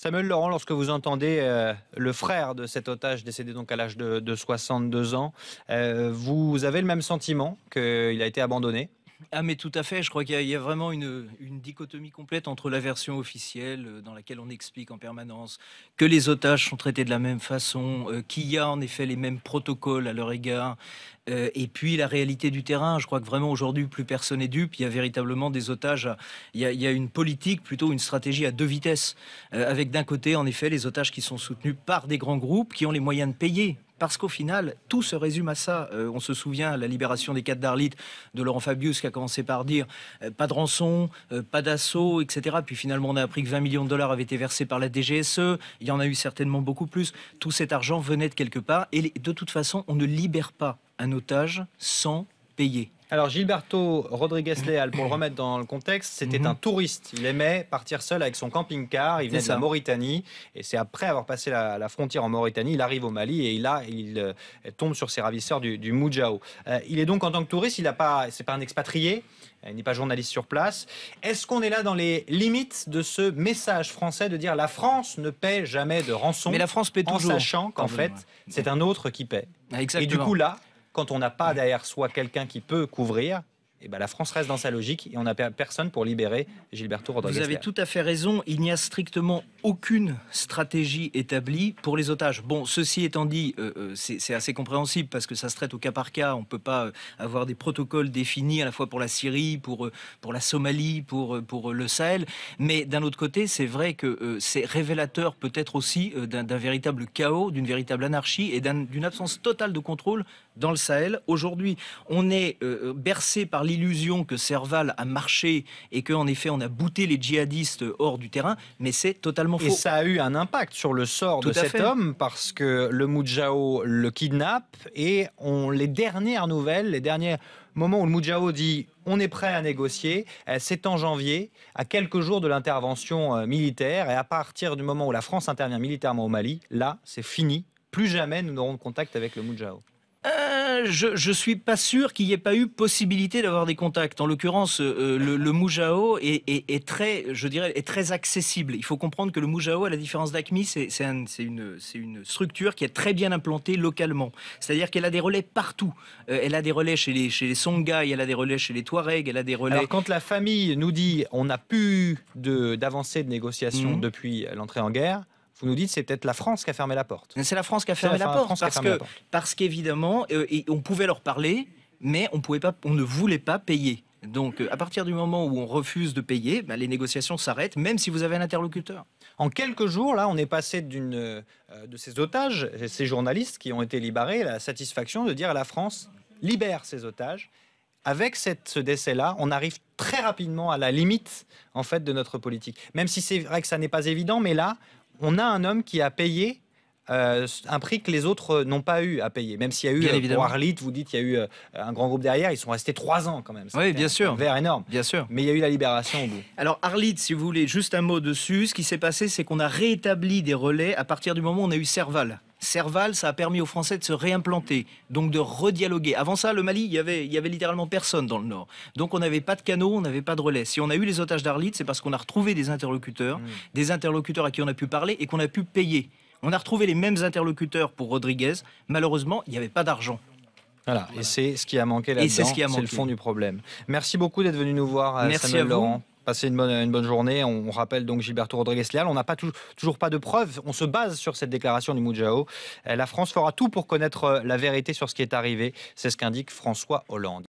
Samuel Laurent, lorsque vous entendez le frère de cet otage décédé donc à l'âge de 62 ans, vous avez le même sentiment qu'il a été abandonné? Ah mais tout à fait, je crois qu'il y a vraiment une dichotomie complète entre la version officielle, dans laquelle on explique en permanence que les otages sont traités de la même façon, qu'il y a en effet les mêmes protocoles à leur égard, et puis la réalité du terrain. Je crois que vraiment aujourd'hui plus personne n'est dupe. Il y a véritablement des otages il y a une politique, plutôt une stratégie à 2 vitesses, avec d'un côté en effet les otages qui sont soutenus par des grands groupes qui ont les moyens de payer. Parce qu'au final, tout se résume à ça. On se souvient, la libération des 4 d'Arlit, de Laurent Fabius, qui a commencé par dire pas de rançon, pas d'assaut, etc. Puis finalement, on a appris que 20 millions de dollars avaient été versés par la DGSE. Il y en a eu certainement beaucoup plus. Tout cet argent venait de quelque part. Et de toute façon, on ne libère pas un otage sans payer. Alors Gilberto Rodrigues Leal, pour le remettre dans le contexte, c'était un touriste. Il aimait partir seul avec son camping-car. Il venait de la Mauritanie. Et c'est après avoir passé la frontière en Mauritanie, il arrive au Mali et il tombe sur ces ravisseurs du Moudjahou. Il est donc en tant que touriste, c'est pas un expatrié. Il n'est pas journaliste sur place. Est-ce qu'on est là dans les limites de ce message français de dire la France ne paie jamais de rançon, mais la France paie toujours, en sachant qu'en fait, c'est un autre qui paie. Exactement. Et du coup là, quand on n'a pas derrière soi quelqu'un qui peut couvrir, eh ben la France reste dans sa logique et on n'a personne pour libérer Gilberto Rodrigues. Vous avez tout à fait raison. Il n'y a strictement aucune stratégie établie pour les otages. Bon, ceci étant dit, c'est assez compréhensible parce que ça se traite au cas par cas. On ne peut pas avoir des protocoles définis à la fois pour la Syrie, pour la Somalie, pour le Sahel. Mais d'un autre côté, c'est vrai que c'est révélateur peut-être aussi d'un véritable chaos, d'une véritable anarchie et d'une absence totale de contrôle dans le Sahel. Aujourd'hui, on est bercé par l'illusion que Serval a marché et qu'en effet on a bouté les djihadistes hors du terrain, mais c'est totalement faux. Et ça a eu un impact sur le sort de cet homme parce que le Moudjahou le kidnappe et les dernières nouvelles, les derniers moments où le Moudjahou dit on est prêt à négocier, c'est en janvier, à quelques jours de l'intervention militaire, et à partir du moment où la France intervient militairement au Mali, là c'est fini, plus jamais nous n'aurons de contact avec le Moudjahou. Je suis pas sûr qu'il n'y ait pas eu possibilité d'avoir des contacts. En l'occurrence, le Moudjahou est très, je dirais, est très accessible. Il faut comprendre que le Moudjahou, à la différence d'AQMI, c'est une structure qui est très bien implantée localement. C'est-à-dire qu'elle a des relais partout. Elle a des relais chez les Songhai, elle a des relais chez les Touaregs, elle a des relais... Alors quand la famille nous dit on n'a plus d'avancée de négociation depuis l'entrée en guerre, vous nous dites c'est peut-être la France qui a fermé la porte. C'est la France qui a fermé la porte, parce qu'évidemment, on pouvait leur parler, mais on ne voulait pas payer. Donc, à partir du moment où on refuse de payer, les négociations s'arrêtent, même si vous avez un interlocuteur. En quelques jours, là, on est passé de ces otages, ces journalistes qui ont été libérés, à la satisfaction de dire à la France libère ces otages. Avec ce décès-là, on arrive très rapidement à la limite en fait de notre politique. Même si c'est vrai que ça n'est pas évident, mais là, on a un homme qui a payé un prix que les autres n'ont pas eu à payer. Même s'il y a eu, pour Arlit, vous dites qu'il y a eu un grand groupe derrière, ils sont restés 3 ans quand même. Oui, bien sûr. Un verre énorme. Bien sûr. Mais il y a eu la libération au bout. Alors Arlit, si vous voulez, juste un mot dessus. Ce qui s'est passé, c'est qu'on a rétabli des relais à partir du moment où on a eu Serval. Serval, ça a permis aux Français de se réimplanter, donc de redialoguer. Avant ça, le Mali, il y avait littéralement personne dans le Nord. Donc on n'avait pas de canaux, on n'avait pas de relais. Si on a eu les otages d'Arlit, c'est parce qu'on a retrouvé des interlocuteurs à qui on a pu parler et qu'on a pu payer. On a retrouvé les mêmes interlocuteurs pour Rodrigues. Malheureusement, il n'y avait pas d'argent. Voilà, et c'est ce qui a manqué là-dedans, c'est le fond du problème. Merci beaucoup d'être venu nous voir, Samuel Laurent. Passez une bonne journée. On rappelle donc Gilberto Rodrigues Leal. On n'a pas toujours pas de preuves. On se base sur cette déclaration du Moudjahou. La France fera tout pour connaître la vérité sur ce qui est arrivé. C'est ce qu'indique François Hollande.